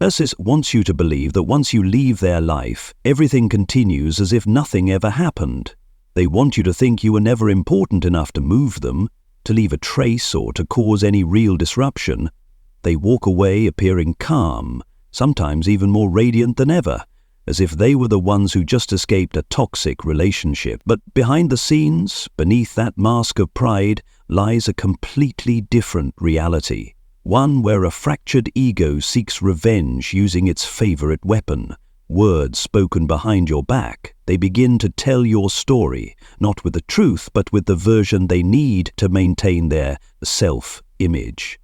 Narcissist wants you to believe that once you leave their life, everything continues as if nothing ever happened. They want you to think you were never important enough to move them, to leave a trace or to cause any real disruption. They walk away appearing calm, sometimes even more radiant than ever, as if they were the ones who just escaped a toxic relationship. But behind the scenes, beneath that mask of pride, lies a completely different reality. One where a fractured ego seeks revenge using its favorite weapon. Words spoken behind your back. They begin to tell your story, not with the truth, but with the version they need to maintain their self-image.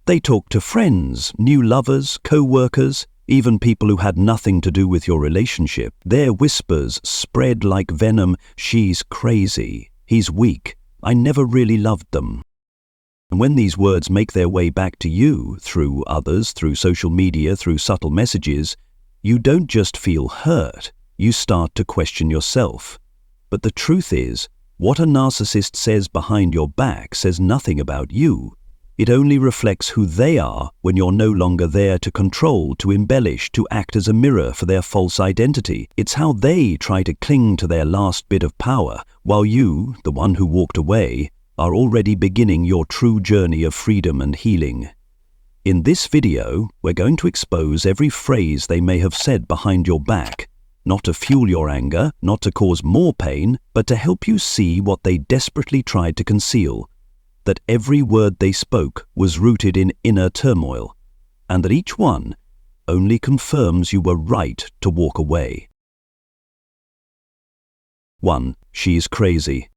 They talk to friends, new lovers, co-workers, even people who had nothing to do with your relationship. Their whispers spread like venom. She's crazy. He's weak. I never really loved them. And when these words make their way back to you, through others, through social media, through subtle messages, you don't just feel hurt, you start to question yourself. But the truth is, what a narcissist says behind your back says nothing about you. It only reflects who they are when you're no longer there to control, to embellish, to act as a mirror for their false identity. It's how they try to cling to their last bit of power, while you, the one who walked away, are already beginning your true journey of freedom and healing. In this video, we're going to expose every phrase they may have said behind your back, not to fuel your anger, not to cause more pain, but to help you see what they desperately tried to conceal, that every word they spoke was rooted in inner turmoil, and that each one only confirms you were right to walk away. 1. She's crazy.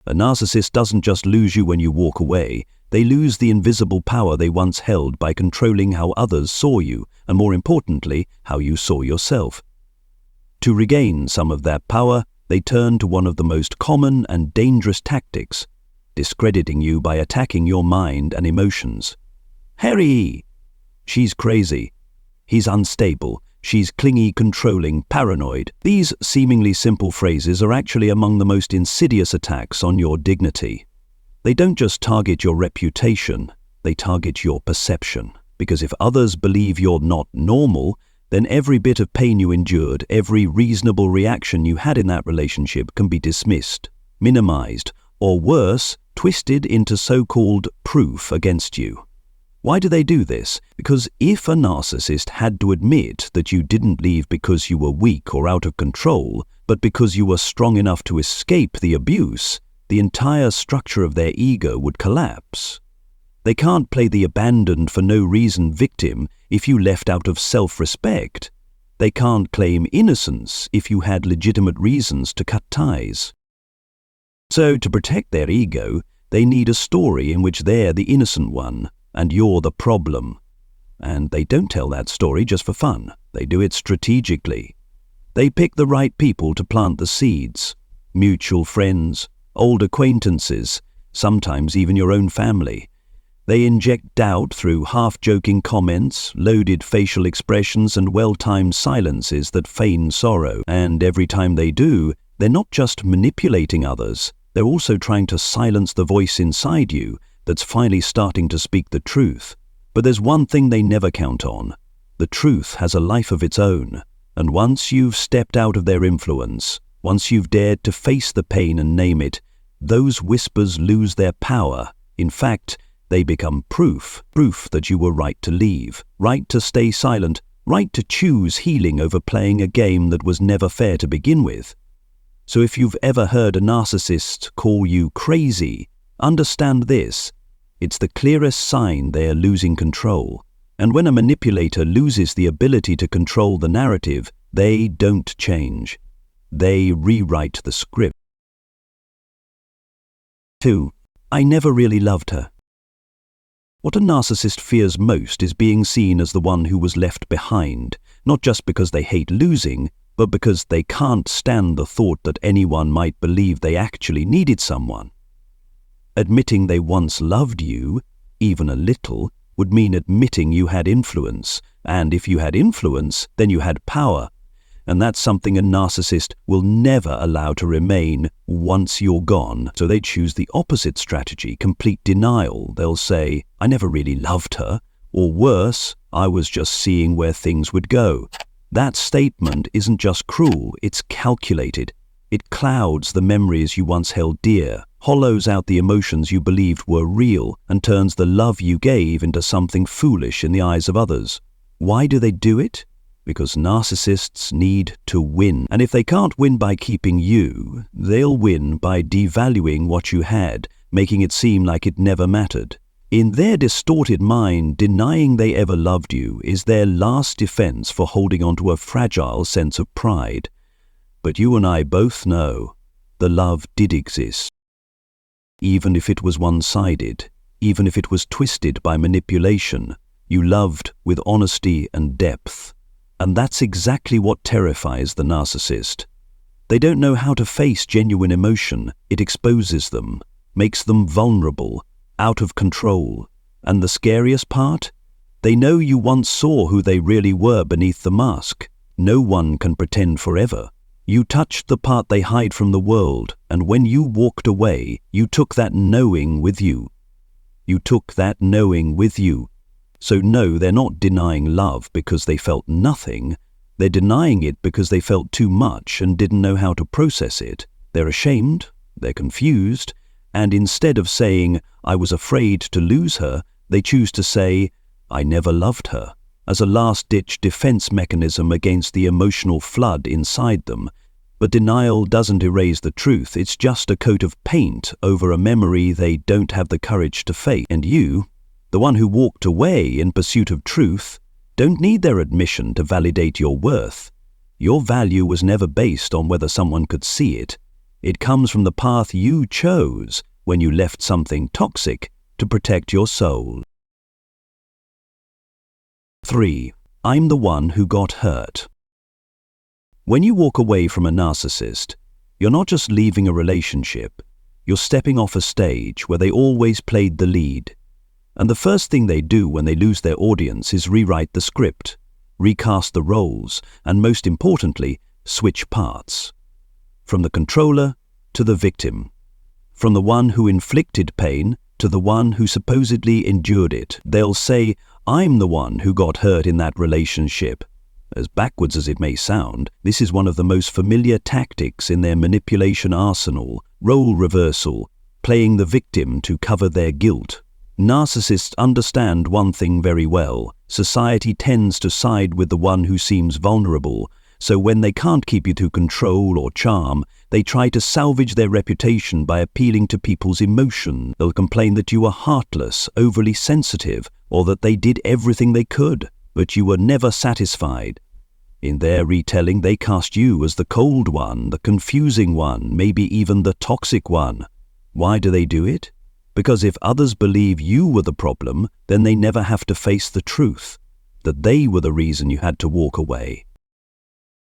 A narcissist doesn't just lose you when you walk away, they lose the invisible power they once held by controlling how others saw you, and more importantly, how you saw yourself. To regain some of that power, they turn to one of the most common and dangerous tactics, discrediting you by attacking your mind and emotions. Harry! She's crazy. He's unstable. She's clingy, controlling, paranoid. These seemingly simple phrases are actually among the most insidious attacks on your dignity. They don't just target your reputation, they target your perception. Because if others believe you're not normal, then every bit of pain you endured, every reasonable reaction you had in that relationship can be dismissed, minimized, or worse, twisted into so-called proof against you. Why do they do this? Because if a narcissist had to admit that you didn't leave because you were weak or out of control, but because you were strong enough to escape the abuse, the entire structure of their ego would collapse. They can't play the abandoned for no reason victim if you left out of self-respect. They can't claim innocence if you had legitimate reasons to cut ties. So, to protect their ego, they need a story in which they're the innocent one, and you're the problem. And they don't tell that story just for fun. They do it strategically. They pick the right people to plant the seeds. Mutual friends, old acquaintances, sometimes even your own family. They inject doubt through half-joking comments, loaded facial expressions, and well-timed silences that feign sorrow. And every time they do, they're not just manipulating others, they're also trying to silence the voice inside you that's finally starting to speak the truth. But there's one thing they never count on. The truth has a life of its own, and once you've stepped out of their influence, once you've dared to face the pain and name it, those whispers lose their power. In fact, they become proof that you were right to leave, right to stay silent, right to choose healing over playing a game that was never fair to begin with. So if you've ever heard a narcissist call you crazy, understand this. It's the clearest sign they are losing control. And when a manipulator loses the ability to control the narrative, they don't change. They rewrite the script. 2. I never really loved her. What a narcissist fears most is being seen as the one who was left behind, not just because they hate losing, but because they can't stand the thought that anyone might believe they actually needed someone. Admitting they once loved you, even a little, would mean admitting you had influence, and if you had influence, then you had power. And that's something a narcissist will never allow to remain once you're gone. So they choose the opposite strategy, complete denial. They'll say, I never really loved her, Or worse, I was just seeing where things would go. That statement isn't just cruel, it's calculated. It clouds the memories you once held dear, hollows out the emotions you believed were real, and turns the love you gave into something foolish in the eyes of others. Why do they do it? Because narcissists need to win. And if they can't win by keeping you, they'll win by devaluing what you had, making it seem like it never mattered. In their distorted mind, denying they ever loved you is their last defense for holding on to a fragile sense of pride. But you and I both know the love did exist. Even if it was one-sided, even if it was twisted by manipulation, you loved with honesty and depth. And that's exactly what terrifies the narcissist. They don't know how to face genuine emotion. It exposes them, makes them vulnerable, out of control. And the scariest part? They know you once saw who they really were beneath the mask. No one can pretend forever. You touched the part they hide from the world, and when you walked away, you took that knowing with you. You took that knowing with you. So no, they're not denying love because they felt nothing. They're denying it because they felt too much and didn't know how to process it. They're ashamed, they're confused, and instead of saying, "I was afraid to lose her," they choose to say, "I never loved her," as a last-ditch defense mechanism against the emotional flood inside them. But denial doesn't erase the truth, it's just a coat of paint over a memory they don't have the courage to face. And you, the one who walked away in pursuit of truth, don't need their admission to validate your worth. Your value was never based on whether someone could see it. It comes from the path you chose when you left something toxic to protect your soul. 3. I'm the one who got hurt. When you walk away from a narcissist, you're not just leaving a relationship, you're stepping off a stage where they always played the lead. And the first thing they do when they lose their audience is rewrite the script, recast the roles, and most importantly, switch parts. From the controller to the victim. From the one who inflicted pain to the one who supposedly endured it. They'll say, "I'm the one who got hurt in that relationship." As backwards as it may sound, this is one of the most familiar tactics in their manipulation arsenal, role reversal, playing the victim to cover their guilt. Narcissists understand one thing very well. Society tends to side with the one who seems vulnerable, so when they can't keep you to control or charm, they try to salvage their reputation by appealing to people's emotion. They'll complain that you are heartless, overly sensitive, or that they did everything they could, but you were never satisfied. In their retelling, they cast you as the cold one, the confusing one, maybe even the toxic one. Why do they do it? Because if others believe you were the problem, then they never have to face the truth, that they were the reason you had to walk away.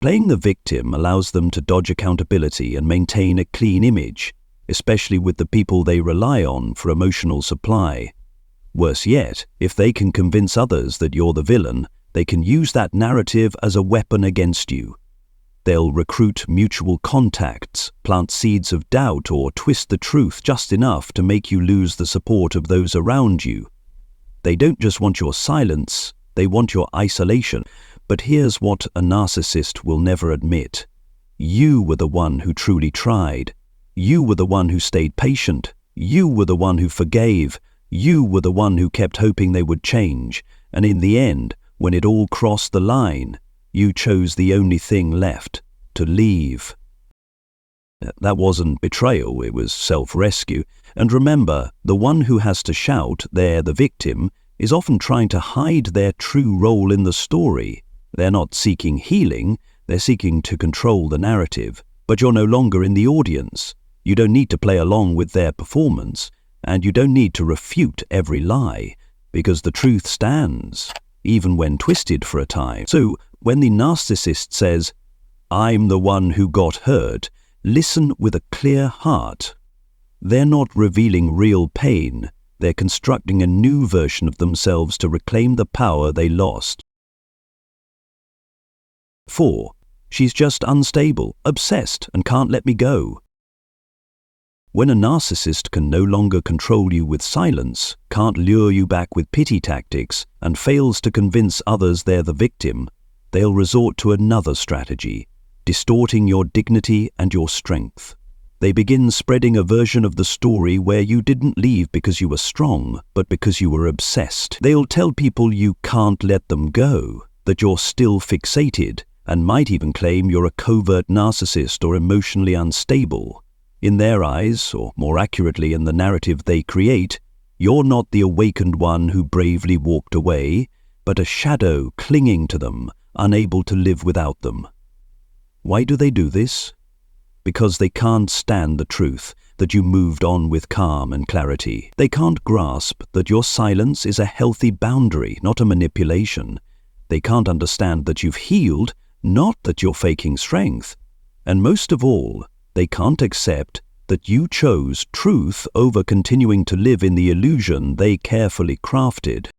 Playing the victim allows them to dodge accountability and maintain a clean image, especially with the people they rely on for emotional supply. Worse yet, if they can convince others that you're the villain, they can use that narrative as a weapon against you. They'll recruit mutual contacts, plant seeds of doubt, or twist the truth just enough to make you lose the support of those around you. They don't just want your silence, they want your isolation. But here's what a narcissist will never admit. You were the one who truly tried. You were the one who stayed patient. You were the one who forgave. You were the one who kept hoping they would change. And in the end, when it all crossed the line, you chose the only thing left, to leave. That wasn't betrayal, it was self-rescue. And remember, the one who has to shout, they're the victim, is often trying to hide their true role in the story. They're not seeking healing, they're seeking to control the narrative. But you're no longer in the audience. You don't need to play along with their performance, and you don't need to refute every lie, because the truth stands, even when twisted for a time. So, when the narcissist says, "I'm the one who got hurt," listen with a clear heart. They're not revealing real pain, they're constructing a new version of themselves to reclaim the power they lost. 4. She's just unstable, obsessed, and can't let me go. When a narcissist can no longer control you with silence, can't lure you back with pity tactics, and fails to convince others they're the victim, they'll resort to another strategy, distorting your dignity and your strength. They begin spreading a version of the story where you didn't leave because you were strong, but because you were obsessed. They'll tell people you can't let them go, that you're still fixated, and might even claim you're a covert narcissist or emotionally unstable. In their eyes, or more accurately in the narrative they create, you're not the awakened one who bravely walked away, but a shadow clinging to them, unable to live without them. Why do they do this? Because they can't stand the truth that you moved on with calm and clarity. They can't grasp that your silence is a healthy boundary, not a manipulation. They can't understand that you've healed, not that you're faking strength. And most of all, they can't accept that you chose truth over continuing to live in the illusion they carefully crafted.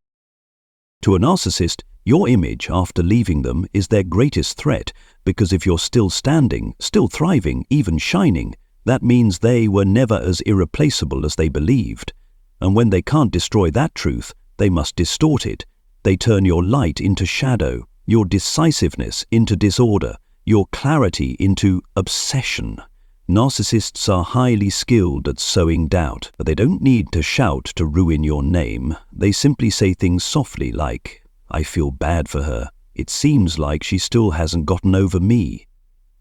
To a narcissist, your image after leaving them is their greatest threat, because if you're still standing, still thriving, even shining, that means they were never as irreplaceable as they believed. And when they can't destroy that truth, they must distort it. They turn your light into shadow, your decisiveness into disorder, your clarity into obsession. Narcissists are highly skilled at sowing doubt, but they don't need to shout to ruin your name. They simply say things softly like, "I feel bad for her. It seems like she still hasn't gotten over me."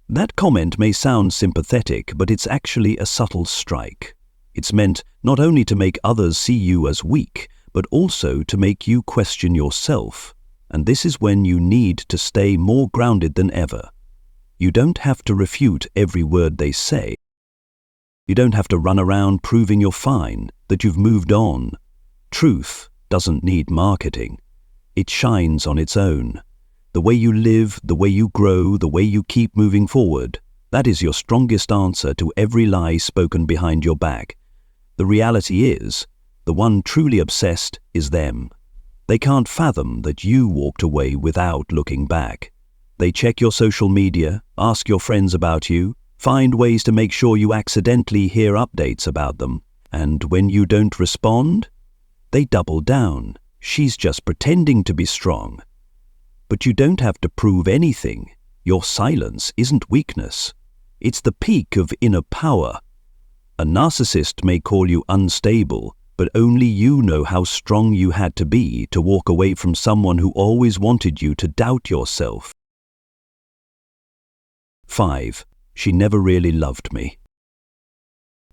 That comment may sound sympathetic, but it's actually a subtle strike. It's meant not only to make others see you as weak, but also to make you question yourself. And this is when you need to stay more grounded than ever. You don't have to refute every word they say. You don't have to run around proving you're fine, that you've moved on. Truth doesn't need marketing. It shines on its own. The way you live, the way you grow, the way you keep moving forward, that is your strongest answer to every lie spoken behind your back. The reality is, the one truly obsessed is them. They can't fathom that you walked away without looking back. They check your social media, ask your friends about you, find ways to make sure you accidentally hear updates about them, and when you don't respond, they double down. She's just pretending to be strong. But you don't have to prove anything. Your silence isn't weakness. It's the peak of inner power. A narcissist may call you unstable, but only you know how strong you had to be to walk away from someone who always wanted you to doubt yourself. 5. She never really loved me.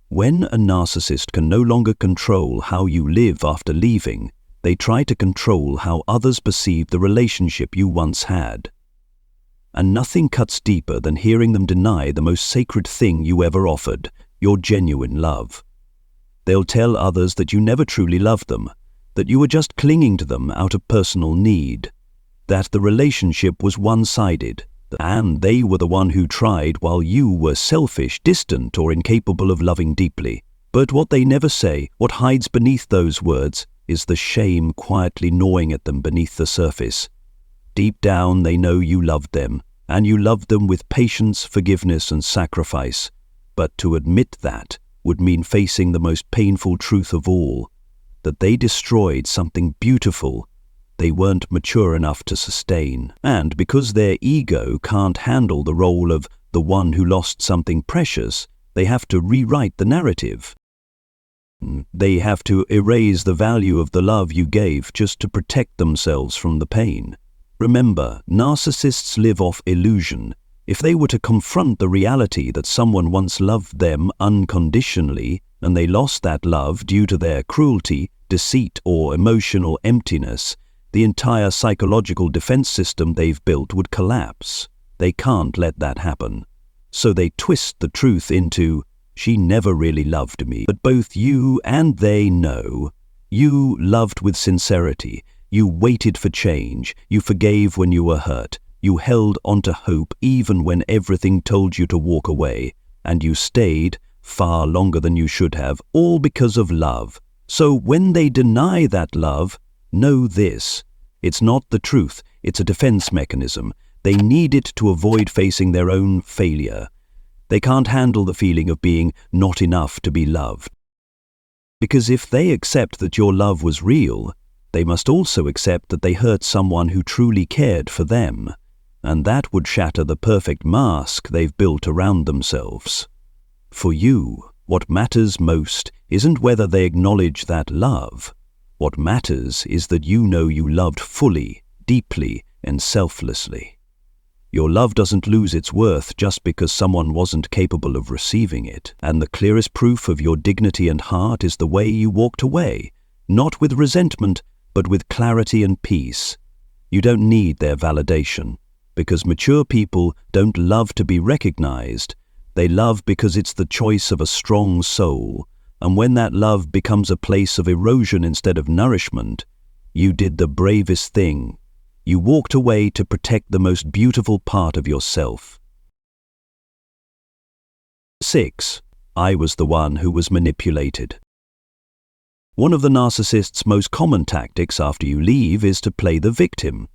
When a narcissist can no longer control how you live after leaving, they try to control how others perceive the relationship you once had. And nothing cuts deeper than hearing them deny the most sacred thing you ever offered, your genuine love. They'll tell others that you never truly loved them, that you were just clinging to them out of personal need, that the relationship was one-sided, and they were the one who tried while you were selfish, distant, or incapable of loving deeply. But what they never say, what hides beneath those words, is the shame quietly gnawing at them beneath the surface. Deep down they know you loved them, and you loved them with patience, forgiveness, and sacrifice. But to admit that would mean facing the most painful truth of all, that they destroyed something beautiful they weren't mature enough to sustain. And because their ego can't handle the role of the one who lost something precious, they have to rewrite the narrative. They have to erase the value of the love you gave just to protect themselves from the pain. Remember, narcissists live off illusion. If they were to confront the reality that someone once loved them unconditionally and they lost that love due to their cruelty, deceit, or emotional emptiness, the entire psychological defense system they've built would collapse. They can't let that happen. So they twist the truth into, "She never really loved me." But both you and they know you loved with sincerity. You waited for change. You forgave when you were hurt. You held onto hope even when everything told you to walk away. And you stayed far longer than you should have, all because of love. So when they deny that love, know this: it's not the truth, it's a defense mechanism. They need it to avoid facing their own failure. They can't handle the feeling of being not enough to be loved. Because if they accept that your love was real, they must also accept that they hurt someone who truly cared for them, and that would shatter the perfect mask they've built around themselves. For you, what matters most isn't whether they acknowledge that love. What matters is that you know you loved fully, deeply, and selflessly. Your love doesn't lose its worth just because someone wasn't capable of receiving it, and the clearest proof of your dignity and heart is the way you walked away, not with resentment, but with clarity and peace. You don't need their validation, because mature people don't love to be recognized. They love because it's the choice of a strong soul, and when that love becomes a place of erosion instead of nourishment, you did the bravest thing. You walked away to protect the most beautiful part of yourself. 6. I was the one who was manipulated. One of the narcissist's most common tactics after you leave is to play the victim.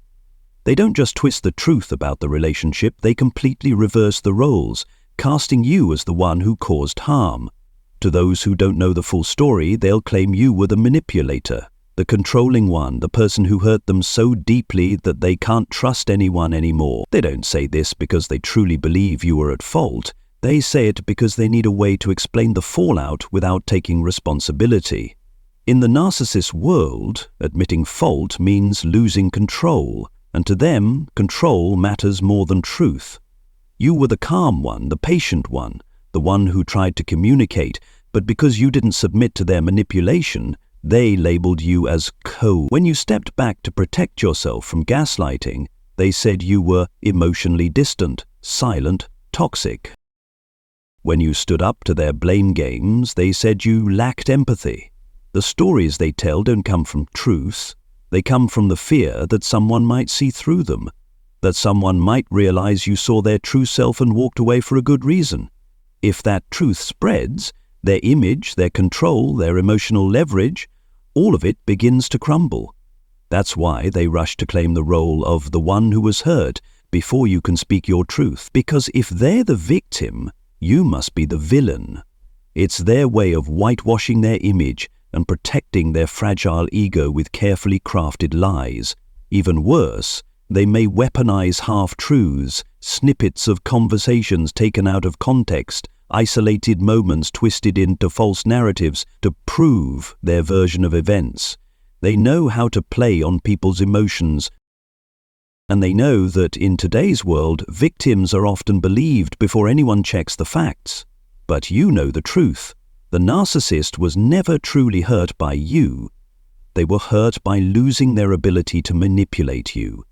They don't just twist the truth about the relationship, they completely reverse the roles, casting you as the one who caused harm. To those who don't know the full story, they'll claim you were the manipulator, the controlling one, the person who hurt them so deeply that they can't trust anyone anymore. They don't say this because they truly believe you were at fault. They say it because they need a way to explain the fallout without taking responsibility. In the narcissist world, admitting fault means losing control, and to them, control matters more than truth. You were the calm one, the patient one, the one who tried to communicate, but because you didn't submit to their manipulation, they labeled you as cold. When you stepped back to protect yourself from gaslighting, they said you were emotionally distant, silent, toxic. When you stood up to their blame games, they said you lacked empathy. The stories they tell don't come from truths. They come from the fear that someone might see through them, that someone might realize you saw their true self and walked away for a good reason. If that truth spreads, their image, their control, their emotional leverage, all of it begins to crumble. That's why they rush to claim the role of the one who was hurt before you can speak your truth. Because if they're the victim, you must be the villain. It's their way of whitewashing their image and protecting their fragile ego with carefully crafted lies. Even worse, they may weaponize half-truths, snippets of conversations taken out of context, isolated moments twisted into false narratives to prove their version of events. They know how to play on people's emotions, and they know that in today's world, victims are often believed before anyone checks the facts. But you know the truth. The narcissist was never truly hurt by you. They were hurt by losing their ability to manipulate you.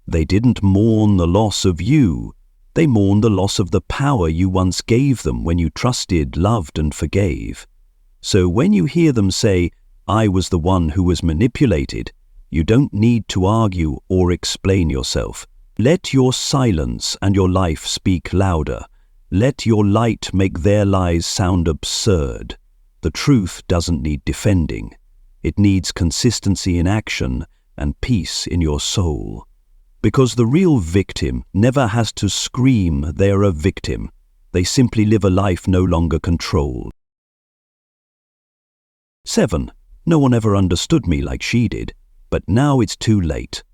They didn't mourn the loss of you. They mourned the loss of the power you once gave them when you trusted, loved, and forgave. So when you hear them say, "I was the one who was manipulated," you don't need to argue or explain yourself. Let your silence and your life speak louder. Let your light make their lies sound absurd. The truth doesn't need defending. It needs consistency in action and peace in your soul. Because the real victim never has to scream they're a victim. They simply live a life no longer controlled. 7. No one ever understood me like she did, but now it's too late.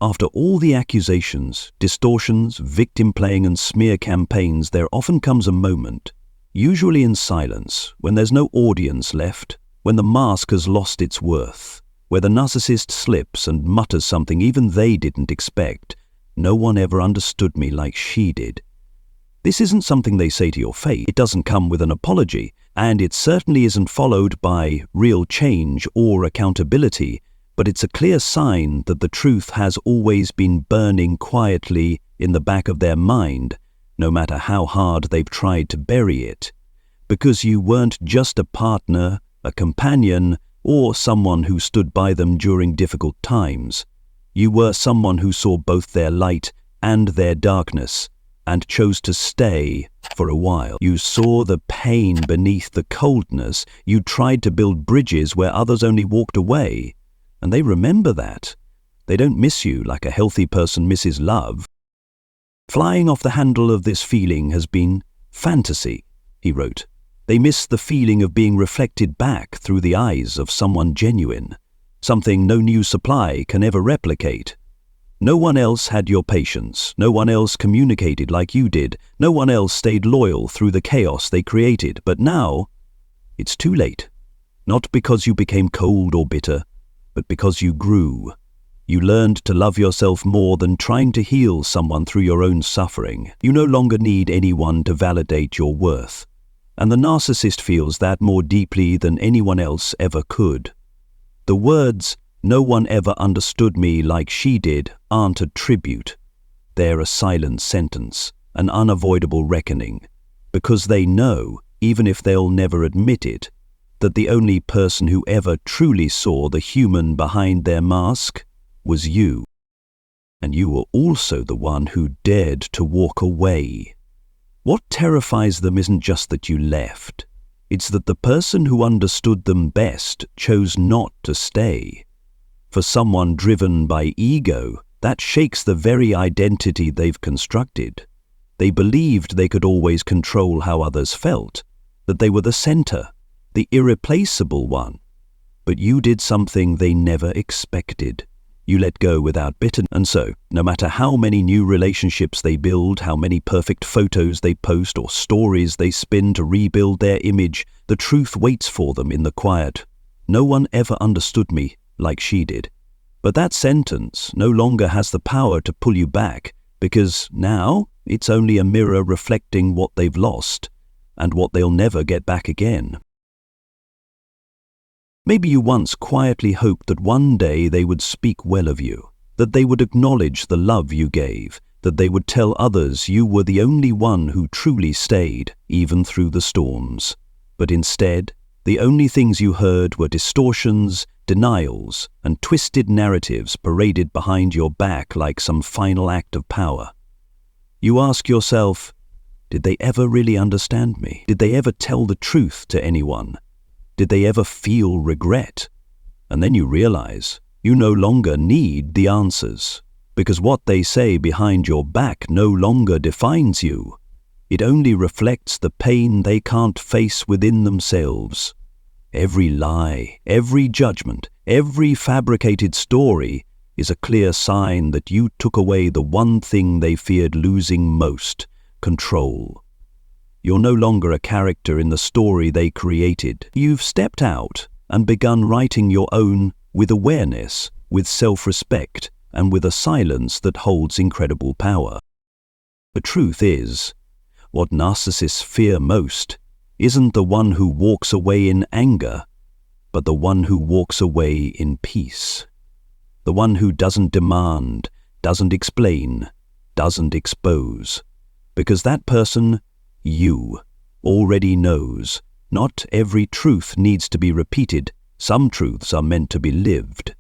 After all the accusations, distortions, victim playing and smear campaigns, there often comes a moment, usually in silence, when there's no audience left, when the mask has lost its worth, where the narcissist slips and mutters something even they didn't expect. "No one ever understood me like she did." This isn't something they say to your face. It doesn't come with an apology, and it certainly isn't followed by real change or accountability, but it's a clear sign that the truth has always been burning quietly in the back of their mind, no matter how hard they've tried to bury it. Because you weren't just a partner, a companion, or someone who stood by them during difficult times. You were someone who saw both their light and their darkness, and chose to stay for a while. You saw the pain beneath the coldness. You tried to build bridges where others only walked away, and they remember that. They don't miss you like a healthy person misses love. Flying off the handle of this feeling has been fantasy, he wrote. They miss the feeling of being reflected back through the eyes of someone genuine, something no new supply can ever replicate. No one else had your patience, no one else communicated like you did, no one else stayed loyal through the chaos they created, but now, it's too late. Not because you became cold or bitter, but because you grew. You learned to love yourself more than trying to heal someone through your own suffering. You no longer need anyone to validate your worth. And the narcissist feels that more deeply than anyone else ever could. The words, "No one ever understood me like she did," aren't a tribute. They're a silent sentence, an unavoidable reckoning, because they know, even if they'll never admit it, that the only person who ever truly saw the human behind their mask was you. And you were also the one who dared to walk away. What terrifies them isn't just that you left. It's that the person who understood them best chose not to stay. For someone driven by ego, that shakes the very identity they've constructed. They believed they could always control how others felt, that they were the center, the irreplaceable one. But you did something they never expected. You let go without bitterness, and so, no matter how many new relationships they build, how many perfect photos they post or stories they spin to rebuild their image, the truth waits for them in the quiet. No one ever understood me like she did. But that sentence no longer has the power to pull you back, because now it's only a mirror reflecting what they've lost and what they'll never get back again. Maybe you once quietly hoped that one day they would speak well of you, that they would acknowledge the love you gave, that they would tell others you were the only one who truly stayed, even through the storms. But instead, the only things you heard were distortions, denials, and twisted narratives paraded behind your back like some final act of power. You ask yourself, did they ever really understand me? Did they ever tell the truth to anyone? Did they ever feel regret? And then you realize you no longer need the answers, because what they say behind your back no longer defines you. It only reflects the pain they can't face within themselves. Every lie, every judgment, every fabricated story is a clear sign that you took away the one thing they feared losing most: control. You're no longer a character in the story they created. You've stepped out and begun writing your own with awareness, with self-respect, and with a silence that holds incredible power. The truth is, what narcissists fear most isn't the one who walks away in anger, but the one who walks away in peace. The one who doesn't demand, doesn't explain, doesn't expose. Because that person, you, already knows not every truth needs to be repeated. Some truths are meant to be lived.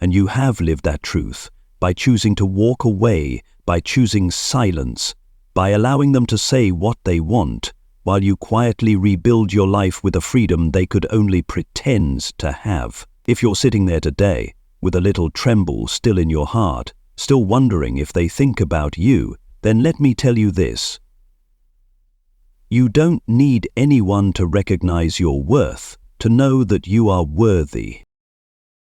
And you have lived that truth by choosing to walk away, by choosing silence, by allowing them to say what they want, while you quietly rebuild your life with a freedom they could only pretend to have. If you're sitting there today, with a little tremble still in your heart, still wondering if they think about you, then let me tell you this. You don't need anyone to recognize your worth, to know that you are worthy.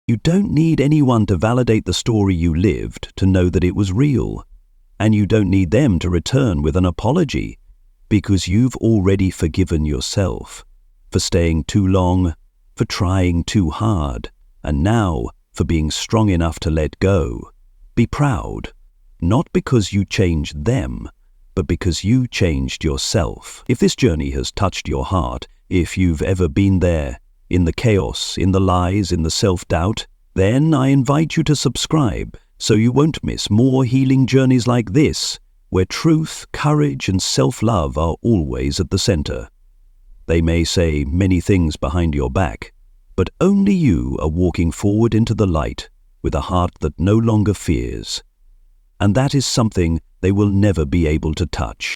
You don't need anyone to validate the story you lived, to know that it was real. And you don't need them to return with an apology, because you've already forgiven yourself for staying too long, for trying too hard, and now for being strong enough to let go. Be proud, not because you changed them, but because you changed yourself. If this journey has touched your heart, if you've ever been there, in the chaos, in the lies, in the self-doubt, then I invite you to subscribe so you won't miss more healing journeys like this, where truth, courage, and self-love are always at the center. They may say many things behind your back, but only you are walking forward into the light with a heart that no longer fears. And that is something they will never be able to touch.